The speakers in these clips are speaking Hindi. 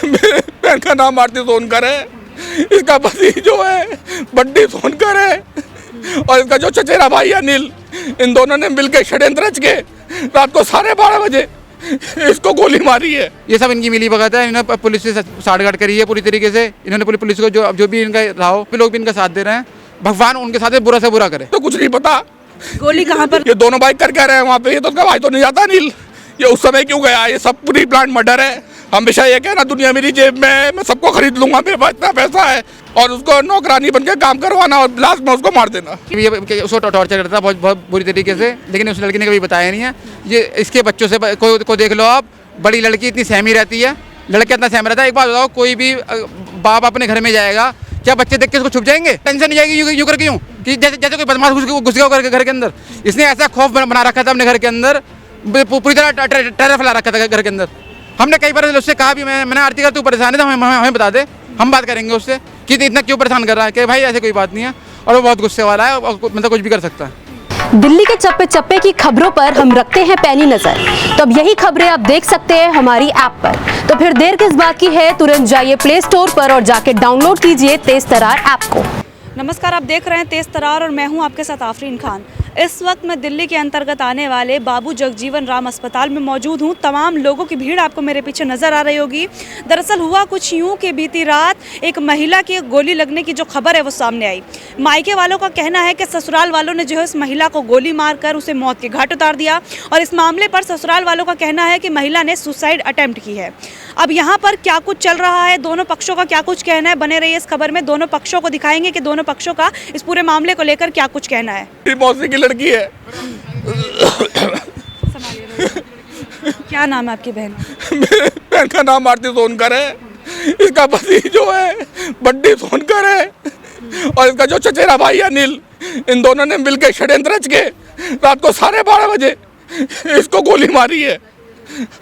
बहन का नाम आरती सोनकर है, इसका पति जो है बड्डी सोनकर है और इसका जो चचेरा भाई अनिल, इन दोनों ने मिलकर षड्यंत्र रच के रात को 12:30 बजे इसको गोली मारी है। ये सब इनकी मिली भगत है। इन्होंने पुलिस से साठगांठ करी है पूरी तरीके से। इन्होंने पुलिस को जो भी इनका रहा हो, लोग भी इनका साथ दे रहे हैं। भगवान उनके साथ बुरा से बुरा करे। तो कुछ नहीं पता गोली कहाँ पर? ये दोनों भाई कर रहे हैं वहाँ पे। ये तो उसका भाई तो नहीं जाता अनिल, ये उस समय क्यों गया? ये सब पूरी प्लान मर्डर है। हमेशा ये कहना दुनिया मेरी जेब में, मैं सबको खरीद लूंगा, मेरे पास इतना पैसा है, और उसको नौकरानी बन के काम करवाना और लास्ट में उसको मार देना। ये उसको टॉर्चर करता है बहुत बुरी तरीके से, लेकिन उस लड़की ने कभी बताया नहीं है। ये इसके बच्चों से को देख लो आप, बड़ी लड़की इतनी सहमी रहती है, लड़का इतना सहम रहता है। एक बात बताओ, कोई भी बाप अपने घर में जाएगा, क्या बच्चे देख के उसको छुप जाएंगे? टेंशन नहीं जाएगी यूँ करके यूँ कि जैसे कोई बदमाश घुस गया करके घर के अंदर। इसने ऐसा खौफ बना रखा था अपने घर के अंदर, पूरी तरह टेरर फैला रखा था घर के अंदर। हमने कई बार उससे कहा भी, मैंने आरती का तू परेशान है तो हमें बता दे, हम बात करेंगे उससे कि इतना क्यों परेशान कर रहा है। कि भाई ऐसे कोई बात नहीं है, और वो बहुत गुस्से वाला है, मतलब कुछ भी कर सकता है। दिल्ली के चप्पे चप्पे की खबरों पर हम रखते हैं पैनी नजर, तो अब यही खबरें आप देख सकते हैं हमारी ऐप पर। तो फिर देर किस बात की है, तुरंत जाइए प्ले स्टोर पर और जाके डाउनलोड कीजिए तेज तरार ऐप को। नमस्कार, आप देख रहे हैं तेज तरार और मैं हूं आपके साथ आफरीन खान। इस वक्त मैं दिल्ली के अंतर्गत आने वाले बाबू जगजीवन राम अस्पताल में मौजूद हूं। तमाम लोगों की भीड़ आपको मेरे पीछे नज़र आ रही होगी। दरअसल हुआ कुछ यूं कि बीती रात एक महिला की गोली लगने की जो खबर है वो सामने आई। मायके वालों का कहना है कि ससुराल वालों ने जो है इस महिला को गोली मारकर उसे मौत के घाट उतार दिया, और इस मामले पर ससुराल वालों का कहना है कि महिला ने सुसाइड अटेम्प्ट की है। अब यहाँ पर क्या कुछ चल रहा है, दोनों पक्षों का क्या कुछ कहना है, बने रहिए इस खबर में। दोनों पक्षों को दिखाएंगे कि दोनों पक्षों का इस पूरे मामले को लेकर क्या कुछ कहना है। मौसी की लड़की है। क्या नाम है आपकी बहन? बहन का नाम आरती सोनकर है, इसका पति जो है बड्डी सोनकर है और इसका जो चचेरा भाई अनिल, इन दोनों ने मिलकर षड्यंत्र रच के रात को 12:30 बजे इसको गोली मारी है।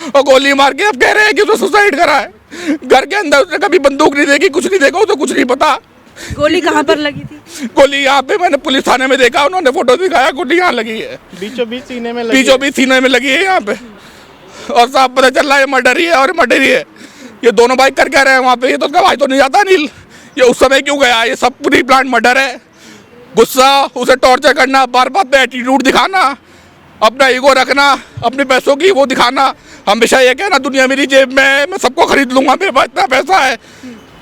और गोली मार के अब कह रहे हैं कि उसने सुसाइड करा है। घर के अंदर उसने कभी बंदूक नहीं देखी, कुछ नहीं देखा, उसे कुछ नहीं पता। गोली कहाँ पर लगी थी? गोली यहाँ पे, मैंने पुलिस थाने में देखा, उन्होंने फोटो दिखाया, गोली यहाँ लगी है, बीचों बीच सीने में लगी है यहाँ पे। और साहब पता चल रहा है मर्डर ही है और मर्डर ही है। ये दोनों भाई कर रहे हैं वहाँ पे। ये तो उसका भाई तो नहीं जाता अनिल, ये उस समय क्यों गया? ये सब पूरी प्लान मर्डर है। गुस्सा, उसे टॉर्चर करना, बार बार पे एटीट्यूड दिखाना, अपना ईगो रखना, अपने पैसों की वो दिखाना, हमेशा ये कहना दुनिया मेरी जेब में, मैं सबको खरीद लूंगा, मेरे पास इतना पैसा है,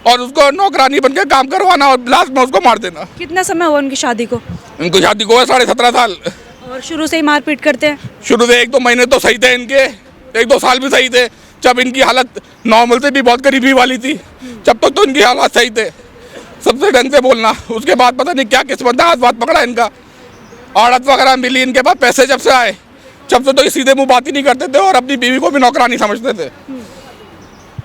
और उसको नौकरानी बन के काम करवाना और लास्ट में उसको मार देना। कितना समय हुआ उनकी शादी को? उनको शादी को है 17.5 साल। और शुरू से ही मारपीट करते हैं? शुरू से 1-2 महीने तो सही थे इनके, 1-2 साल भी सही थे, जब इनकी हालत नॉर्मल से भी बहुत करीबी वाली थी, जब तक तो इनकी हालत सही थे, सबसे ढंग से बोलना। उसके बाद पता नहीं क्या किस्मत है, हाथ बात पकड़ा इनका, औरत वगैरह मिली इनके पास पैसे जब से आए, जब से तो ये सीधे मुंह बात ही नहीं करते थे और अपनी बीवी को भी नौकरानी समझते थे।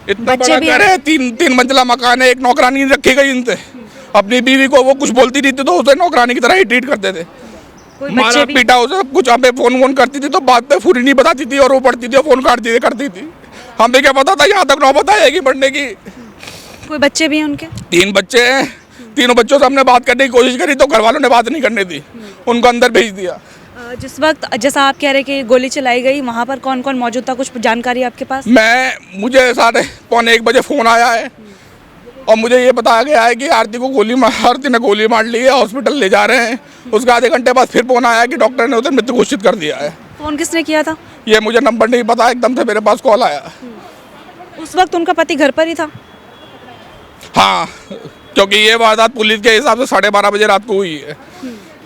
इतना बड़ा घर है, 3 मंजिला मकान है, एक नौकरानी रखी गई इनसे। अपनी बीवी को वो कुछ बोलती नहीं थी तो उसे नौकरानी की तरह ही ट्रीट करते थे। मारा पीटा उसे, कुछ हमें फोन करती थी तो बात पे पूरी नहीं बताती थी और वो पढ़ती थी और फोन काटती करती थी। हमें क्या पता था यहाँ तक नौबत आएगी बढ़ने की। कोई बच्चे भी हैं उनके? 3 बच्चे हैं। तीनों बच्चों से हमने बात करने की कोशिश करी तो घर वालों ने बात नहीं करने दी, उनको अंदर भेज दिया। जिस वक्त जैसा आप कह रहे कि गोली चलाई गई, वहाँ पर कौन कौन मौजूद था, कुछ जानकारी आपके पास? मुझे 1:45 बजे फ़ोन आया है और मुझे ये बताया गया है कि आरती ने गोली मार ली है, हॉस्पिटल ले जा रहे हैं। उसके आधे घंटे बाद फिर फ़ोन आया कि डॉक्टर ने उसे मृत घोषित कर दिया है। फ़ोन किसने किया था? ये मुझे नंबर नहीं पता, एकदम से मेरे पास कॉल आया। उस वक्त उनका पति घर पर ही था? हाँ, क्योंकि ये वारदात पुलिस के हिसाब से 12:30 बजे रात को हुई है।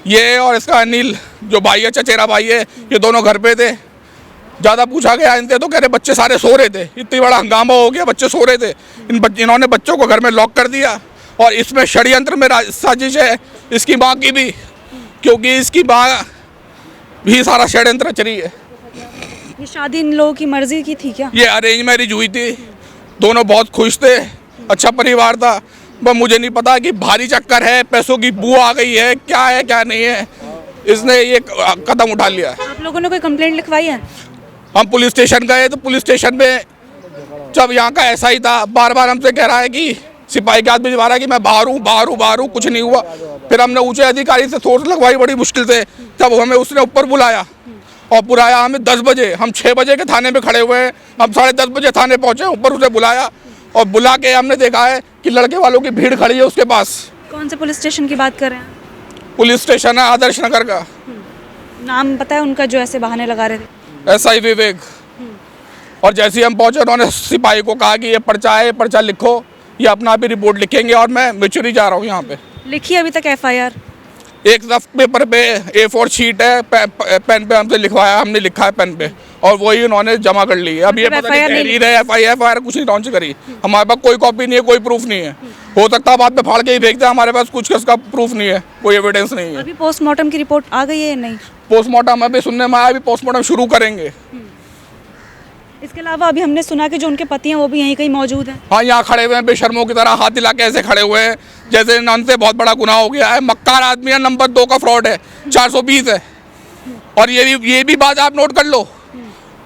ये और इसका अनिल जो भाई है, चचेरा भाई है, ये दोनों घर पे थे। ज़्यादा पूछा गया इनसे तो कह रहे बच्चे सारे सो रहे थे, इतनी बड़ा हंगामा हो गया, बच्चे सो रहे थे। इन्होंने बच्चों को घर में लॉक कर दिया और इसमें षड्यंत्र में साजिश है इसकी माँ की भी, क्योंकि इसकी माँ भी सारा षड्यंत्र रच रही है। ये शादी इन लोगों की मर्जी की थी क्या? ये अरेंज मैरिज हुई थी, दोनों बहुत खुश थे, अच्छा परिवार था। बस मुझे नहीं पता कि भारी चक्कर है, पैसों की बू आ गई है, क्या है क्या नहीं है, इसने ये कदम उठा लिया। आप लोगों ने कोई कंप्लेंट लिखवाई है? हम पुलिस स्टेशन गए तो पुलिस स्टेशन में जब यहाँ का ऐसा ही था, बार बार हमसे कह रहा है कि सिपाही के हाथ भिजवा रहा है कि मैं बाहर हूँ, कुछ नहीं हुआ। फिर हमने ऊंचे अधिकारी से सोर्स लगवाई बड़ी मुश्किल से, तब हमें उसने ऊपर बुलाया और बुलाया हमें 10 बजे। हम 6 बजे के थाने में खड़े हुए हैं, हम 10:30 बजे थाने पहुँचे, ऊपर उसे बुलाया और बुला के हमने देखा है कि लड़के वालों की भीड़ खड़ी है उसके पास। कौन से पुलिस स्टेशन की बात कर रहे हैं? पुलिस स्टेशन है आदर्श नगर का। नाम पता है उनका जो ऐसे बहाने लगा रहे थे? SI विवेक। और जैसे ही हम पहुंचे उन्होंने सिपाही को कहा कि ये पर्चा है, ये पर्चा लिखो, ये अपना भी रिपोर्ट लिखेंगे और मैं मिचुरी जा रहा हूँ यहाँ पे। लिखी अभी तक FIR? एक रफ पेपर पे A4 शीट है, पेन पे हमसे लिखवाया, हमने लिखा है पेन पे और वही उन्होंने जमा कर ली है। अब ये मतलब पता नहीं FIR नहीं तहरीर है, FIR कुछ नहीं लॉन्च करी। हमारे पास कोई कॉपी नहीं है, कोई प्रूफ नहीं है। हो सकता है बाद में फाड़ के ही फेंक दे, हमारे पास कुछ इसका प्रूफ नहीं है, कोई एविडेंस नहीं है। अभी पोस्टमार्टम की रिपोर्ट आ गई है या नहीं? पोस्टमार्टम अभी सुनने में आया, अभी पोस्टमार्टम शुरू करेंगे। इसके अलावा अभी हमने सुना कि जो उनके पति हैं वो भी यहीं कहीं मौजूद हैं। हाँ, यहाँ खड़े हुए हैं बेशर्मों की तरह, हाथ हिला के ऐसे खड़े हुए हैं जैसे इनसे बहुत बड़ा गुनाह हो गया है। मक्कार आदमी है, नंबर 2 का फ्रॉड है, 420 है। और ये भी बात आप नोट कर लो,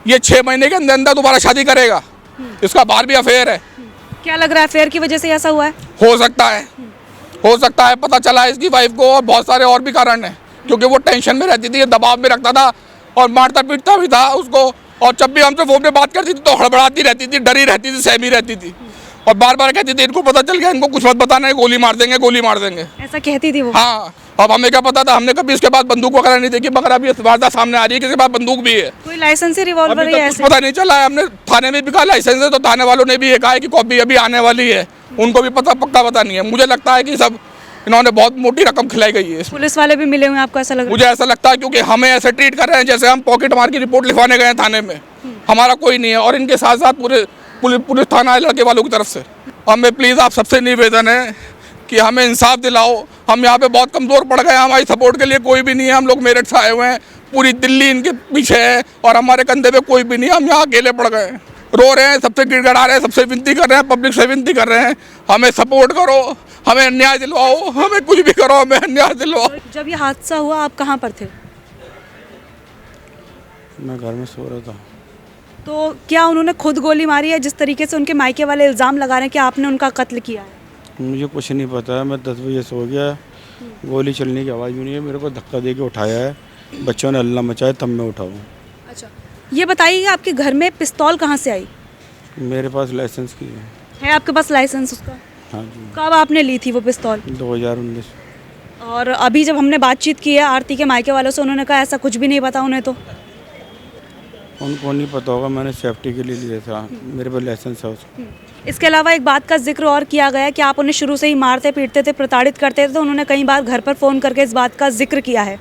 ये 6 महीने के अंदर अंदर दोबारा शादी करेगा। इसका बाहर भी अफेयर है। क्या लग रहा है अफेयर की वजह से ऐसा हुआ है? हो सकता है, पता चला है इसकी वाइफ को। और बहुत सारे और भी कारण हैं, क्योंकि वो टेंशन में रहती थी, दबाव में रखता था और मारता पीटता भी था उसको। और जब भी हमसे फोन पे बात करती थी तो हड़बड़ाती रहती थी, डरी रहती थी, सहमी रहती थी और बार बार कहती थी इनको पता चल गया, इनको कुछ मत बताना है, गोली मार देंगे, गोली मार देंगे। ऐसा कहती थी वो? हाँ, अब हमें क्या पता था, हमने कभी इसके बाद बंदूक वगैरह नहीं देखी, मगर अभी वारदात सामने आ रही है कि इसके पास बंदूक भी है। कोई लाइसेंसी रिवॉल्वर अभी है तक कुछ ऐसे? पता नहीं चला है। हमने थाने में भी कहा लाइसेंस है, तो थाने वालों ने भी ये कहा है कि कॉपी अभी आने वाली है, उनको भी पक्का पता नहीं है। मुझे लगता है कि सब इन्होंने बहुत मोटी रकम खिलाई गई है। पुलिस वाले भी मिले हुए हैं आपको, ऐसा लग रहा है? मुझे ऐसा लगता है क्योंकि हमें ऐसे ट्रीट कर रहे हैं जैसे हम पॉकेट मार की रिपोर्ट लिखवाने गए हैं थाने में। हमारा कोई नहीं है और इनके साथ साथ पूरे पुलिस थाना है लड़के वालों की तरफ से। हमें प्लीज़ आप सबसे निवेदन है कि हमें इंसाफ दिलाओ। हम यहाँ पे बहुत कमज़ोर पड़ गए हैं, हमारी सपोर्ट के लिए कोई भी नहीं है। हम लोग मेरठ से आए हुए हैं, पूरी दिल्ली इनके पीछे है और हमारे कंधे पे कोई भी नहीं है। हम यहाँ अकेले पड़ गए हैं, रो रहे हैं, सबसे गिड़गड़ा रहे हैं, सबसे विनती कर रहे हैं, पब्लिक से विनती कर रहे हैं, हमें सपोर्ट करो, हमें न्याय दिलवाओ, हमें कुछ भी करो, हमें न्याय दिलवाओ। जब ये हादसा हुआ आप कहाँ पर थे? मैं घर में सो रहा था। तो क्या उन्होंने खुद गोली मारी है? जिस तरीके से उनके मायके वाले इल्ज़ाम लगा रहे हैं कि आपने उनका कत्ल किया है। मुझे कुछ नहीं पता है, मैं 10 बजे सो गया, गोली चलने की आवाज़ भी नहीं है। मेरे को धक्का दे के उठाया है, बच्चों ने हल्ला मचाया तब मैं उठा हूँ। अच्छा, ये बताइए आपके घर में पिस्तौल कहाँ से आई? मेरे पास लाइसेंस की है। आपके पास लाइसेंस उसका? हाँ जी। कब आपने ली थी वो पिस्तौल? 2019। और अभी जब हमने बातचीत की है आरती के मायके वालों से, उन्होंने कहा ऐसा कुछ भी नहीं पता उन्हें। तो उनको नहीं पता होगा, मैंने सेफ्टी के लिए लिया था, मेरे पास लाइसेंस है उसका। इसके अलावा एक बात का जिक्र और किया गया है कि आप उन्हें शुरू से ही मारते पीटते थे, प्रताड़ित करते थे। तो उन्होंने कई बार घर पर फ़ोन करके इस बात का जिक्र किया है।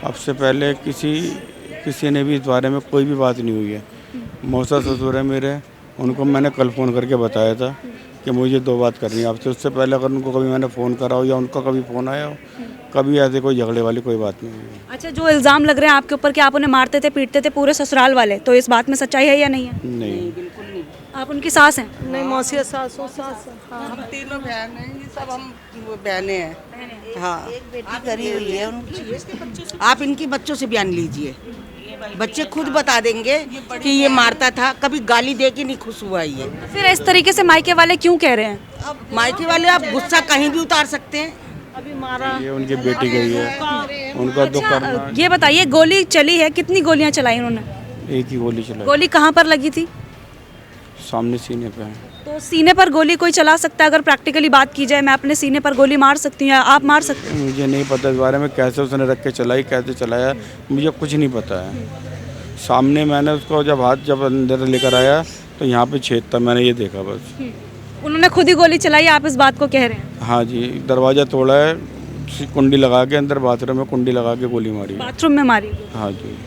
अब से पहले किसी ने भी इस बारे में कोई भी बात नहीं हुई है। मौसा ससुर है मेरे, उनको मैंने कल फ़ोन करके बताया था कि मुझे 2 बात करनी है आपसे। उससे पहले अगर उनको कभी मैंने फ़ोन करा हो या उनका कभी फ़ोन आया हो, कभी ऐसे कोई झगड़े वाली कोई बात नहीं हुई। अच्छा, जो इल्ज़ाम लग रहे हैं आपके ऊपर कि आप उन्हें मारते थे पीटते थे पूरे ससुराल वाले, तो इस बात में सच्चाई है या नहीं है? नहीं, आप उनकी सास हैं? नहीं, मौसी सास सास। हाँ, हम तीनों बहन हैं, ये सब हम बहनें हैं। हाँ, एक बेटी करी हुई है उनकी। आप इनकी बच्चों से बयान लीजिए, बच्चे खुद बता देंगे कि ये मारता था, कभी गाली दे के नहीं खुश हुआ ये। फिर इस तरीके से मायके वाले क्यों कह रहे हैं? अब मायके वाले आप गुस्सा कहीं भी उतार सकते हैं। अभी मारा। ये उनकी बेटी गई है, उनका दुख करना। ये बताइए, गोली चली है, कितनी गोलियां चलाई उन्होंने? एक ही गोली चलाई, गोली कहाँ पर लगी थी? सामने सीने पे है। तो सीने पर गोली कोई चला सकता है? अगर प्रैक्टिकली बात की जाए, मैं अपने सीने पर गोली मार सकती हूँ या आप मार सकते हैं? मुझे नहीं पता इस बारे में, कैसे उसने रख के चलाई, कैसे चलाया, मुझे कुछ नहीं पता है। सामने मैंने उसको जब अंदर लेकर आया तो यहाँ पे छेद था, मैंने ये देखा बस। उन्होंने खुद ही गोली चलाई, आप इस बात को कह रहे हैं? हाँ जी, दरवाज़ा तोड़ा है, कुंडी लगा के अंदर बाथरूम में कुंडी लगा के गोली मारी। बाथरूम में मारी? हाँ जी।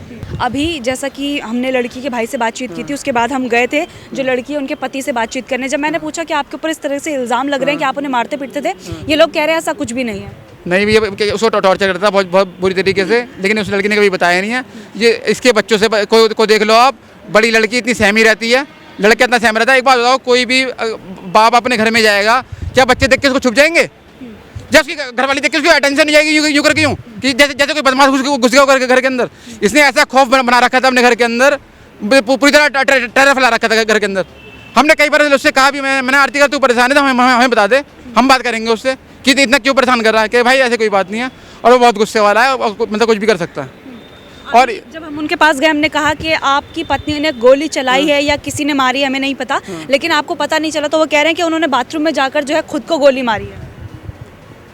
अभी जैसा कि हमने लड़की के भाई से बातचीत की थी, उसके बाद हम गए थे जो लड़की है उनके पति से बातचीत करने। जब मैंने पूछा कि आपके ऊपर इस तरह से इल्ज़ाम लग रहे हैं कि आप उन्हें मारते पीटते थे, ये लोग कह रहे हैं ऐसा कुछ भी नहीं है। नहीं भी, उसको टॉर्चर करता था बहुत बुरी तरीके से, लेकिन उस लड़की ने कभी बताया नहीं है। ये इसके बच्चों से को देख लो आप, बड़ी लड़की इतनी सहमी रहती है, लड़का इतना सहमी रहता है। एक बात बताओ, कोई भी बाप अपने घर में जाएगा, क्या बच्चे देख के उसको छुप जाएंगे? जब उसकी घरवाली देख के उसकी अटेंशन नहीं जाएगी यूँ करके, यूँ कि जैसे कोई बदमाश घुस गया घर के अंदर। इसने ऐसा खौफ बना रखा था अपने घर के अंदर, पूरी तरह टेरर फैला रखा था घर के अंदर। हमने कई बार उससे कहा भी, मैंने आरती कर तू परेशान है तो हमें बता दे, हम बात करेंगे उससे कि इतना क्यों परेशान कर रहा है, कि भाई ऐसे कोई बात नहीं है। और वो बहुत गुस्से वाला है, मतलब कुछ भी कर सकता है। और जब हम उनके पास गए हमने कहा कि आपकी पत्नी ने गोली चलाई है या किसी ने मारी है हमें नहीं पता, लेकिन आपको पता नहीं चला, तो वो कह रहे हैं कि उन्होंने बाथरूम में जाकर जो है खुद को गोली मारी है।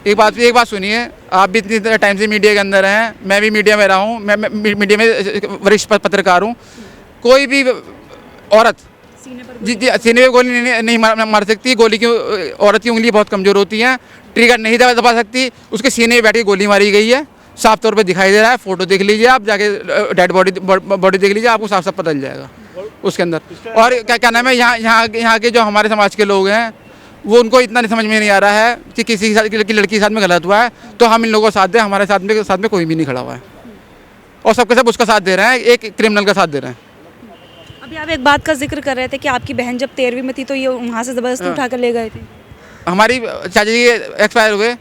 एक बात सुनिए, आप भी इतनी टाइम से मीडिया के अंदर हैं, मैं भी मीडिया में रहा हूँ, मैं मीडिया में वरिष्ठ पत्रकार हूँ। कोई भी औरत सीने पे गोली नहीं मार सकती। गोली की औरत की उंगली बहुत कमज़ोर होती है, ट्रिगर नहीं दबा सकती। उसके सीने में बैठ के गोली मारी गई है, साफ तौर पे दिखाई दे रहा है। फोटो देख लीजिए आप, जाके डेड बॉडी देख लीजिए, आपको साफ साफ पता चल जाएगा उसके अंदर। और क्या नाम है, यहाँ के जो हमारे समाज के लोग हैं वो उनको इतना नहीं समझ में नहीं आ रहा है कि किसी की लड़की के साथ में गलत हुआ है तो हम इन लोगों को साथ दें। हमारे साथ में कोई भी नहीं खड़ा हुआ है और सबके सब उसका साथ दे रहे हैं, एक क्रिमिनल का साथ दे रहे हैं। अभी आप एक बात का जिक्र कर रहे थे कि आपकी बहन जब 13वीं में थी तो ये वहाँ से ज़बरदस्ती उठा कर ले गए थे। हमारी चाचा जी एक्सपायर हुए,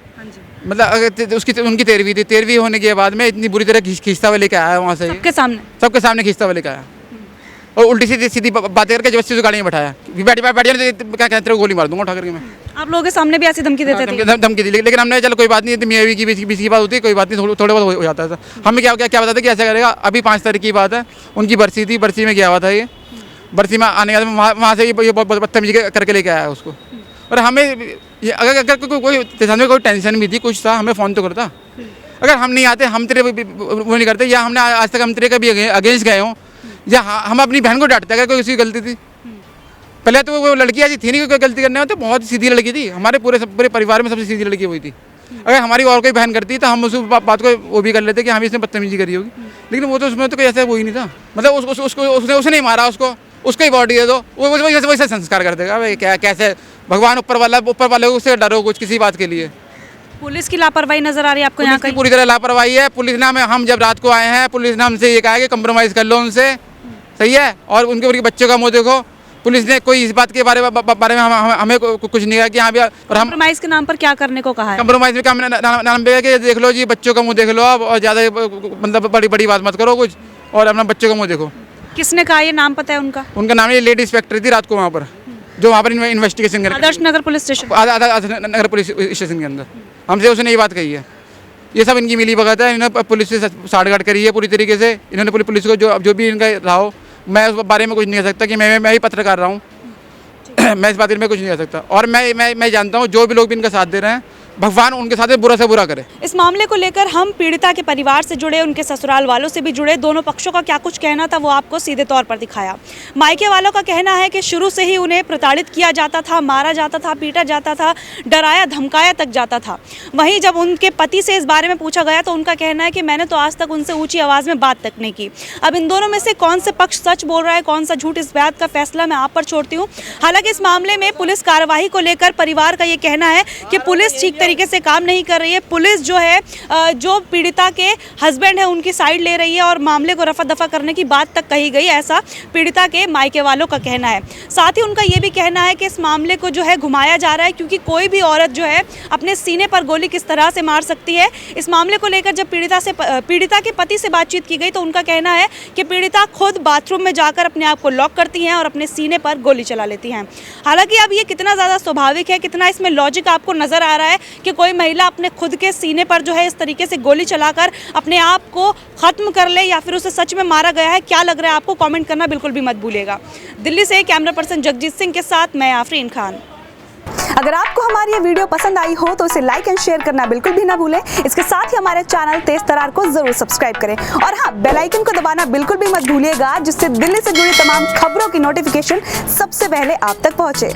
मतलब उनकी 13वीं थी। 13वीं होने के बाद में इतनी बुरी तरह खींचता हुआ लेके आया वहाँ से, सबके सामने खींचता हुआ लेके आया और उल्टी सीधी बातें करके जबरदस्ती गाड़ी में बैठाया। बैठ क्या कहते हो, गोली मार दूंगा उठा करके मैं। आप लोगों के सामने भी ऐसी धमकी देते थे? धमकी दी, लेकिन हमने चलो कोई बात नहीं, मियाँ की बीच की बात होती है, कोई बात नहीं, थोड़े बहुत हो जाता था। हमें क्या बताते कि ऐसा करेगा। अभी 5 तारीख की बात है, उनकी बरसी थी, बरसी में गया हुआ था ये। बरसी में आने के बाद वहाँ से ये बहुत बदतमीजी करके लेके आया उसको। और हमें अगर कोई टेंशन भी थी, कुछ था, हमें फ़ोन तो करता। अगर हम नहीं आते, हम तेरे वो नहीं करते, या हमने आज तक हम तेरे कभी अगेंस्ट गए हों, या हम अपनी बहन को डांटते अगर कोई उसकी गलती थी। पहले तो वो लड़की ऐसी थी नहीं, कोई गलती करने में, तो बहुत सीधी लड़की थी। हमारे पूरे परिवार में सबसे सीधी लड़की हुई थी। अगर हमारी और कोई बहन करती तो हम उस बात को वो भी कर लेते कि हमें इसने बदतमीजी करी होगी, लेकिन वो तो उसमें तो कोई ऐसा वो ही नहीं था। मतलब उसने नहीं मारा, उसको ही बॉडी दे दो, वो वैसे संस्कार कर देगा। भाई क्या कैसे, भगवान ऊपर वाले उससे डरो कुछ किसी बात के लिए। पुलिस की लापरवाही नजर आ रही है आपको यहाँ? पूरी तरह लापरवाही है। पुलिस ने हम जब रात को आए हैं, पुलिस ने हमसे ये कहा कि कंप्रोमाइज़ कर लो उनसे, सही है, और उनके बच्चों का मुँह देखो। पुलिस ने कोई इस बात के बारे में हमें कुछ नहीं कहा कि हाँ भैया। और हम कंप्रोमाइज़ के नाम पर क्या करने को कहा है? कंप्रोमाइज़ का नाम पे कि देख लो जी, बच्चों का मुँह देख लो आप, और ज़्यादा मतलब बड़ी बात मत करो कुछ, और अपना बच्चों का मुँह देखो। किसने कहा, ये नाम पता है उनका? उनका नाम ये लेडी इंस्पेक्टर थी रात को वहाँ पर, जो वहाँ पर इन्वेस्टिगेशन कर, आदर्श नगर पुलिस स्टेशन, नगर पुलिस स्टेशन के अंदर। हमसे उसने ये बात कही है। ये सब इनकी मिली भगत है। इन्होंने पुलिस से साठगांठ करी है पूरी तरीके से। इन्होंने पुलिस को जो भी इनका रहा हो, मैं उस बारे में कुछ नहीं कह सकता कि मैं ही पत्रकार रहा हूँ। मैं इस बारे में कुछ नहीं कह सकता। और मैं जानता हूँ जो भी लोग भी इनका साथ दे रहे हैं, भगवान उनके साथ बुरा से बुरा करे। इस मामले को लेकर हम पीड़िता के परिवार से जुड़े, उनके ससुराल वालों से भी जुड़े, दोनों पक्षों का क्या कुछ कहना था वो आपको सीधे तौर पर दिखाया। मायके वालों का कहना है कि शुरू से ही उन्हें प्रताड़ित किया जाता था, मारा जाता था, पीटा जाता था, डराया धमकाया तक जाता था। वहीं जब उनके पति से इस बारे में पूछा गया तो उनका कहना है कि मैंने तो आज तक उनसे ऊँची आवाज़ में बात तक नहीं की। अब इन दोनों में से कौन से पक्ष सच बोल रहा है, कौन सा झूठ, इस बात का फैसला मैं आप पर छोड़ती हूँ। हालांकि इस मामले में पुलिस कार्रवाई को लेकर परिवार का ये कहना है कि पुलिस ठीक तरीके से काम नहीं कर रही है। पुलिस जो है, जो पीड़िता के हस्बैंड है उनकी साइड ले रही है और मामले को रफा दफा करने की बात तक कही गई, ऐसा पीड़िता के मायके वालों का कहना है। साथ ही उनका ये भी कहना है कि इस मामले को जो है घुमाया जा रहा है, क्योंकि कोई भी औरत जो है अपने सीने पर गोली किस तरह से मार सकती है। इस मामले को लेकर जब पीड़िता के पति से बातचीत की गई तो उनका कहना है कि पीड़िता खुद बाथरूम में जाकर अपने आप को लॉक करती हैं और अपने सीने पर गोली चला लेती हैं। हालांकि अब ये कितना ज़्यादा स्वाभाविक है, कितना इसमें लॉजिक आपको नज़र आ रहा है कि कोई महिला अपने खुद के सीने पर जो है इस तरीके से गोली चलाकर अपने आप को ख़त्म कर ले, या फिर उसे सच में मारा गया है, क्या लग रहा है आपको? कमेंट करना बिल्कुल भी मत भूलिएगा। दिल्ली से कैमरा पर्सन जगजीत सिंह के साथ मैं आफरीन खान। अगर आपको हमारी ये वीडियो पसंद आई हो तो इसे लाइक एंड शेयर करना बिल्कुल भी ना भूलें। इसके साथ ही हमारे चैनल तेज तरार को जरूर सब्सक्राइब करें, और हाँ, बेल आइकन को दबाना बिल्कुल भी मत भूलिएगा, जिससे दिल्ली से जुड़ी तमाम खबरों की नोटिफिकेशन सबसे पहले आप तक पहुंचे।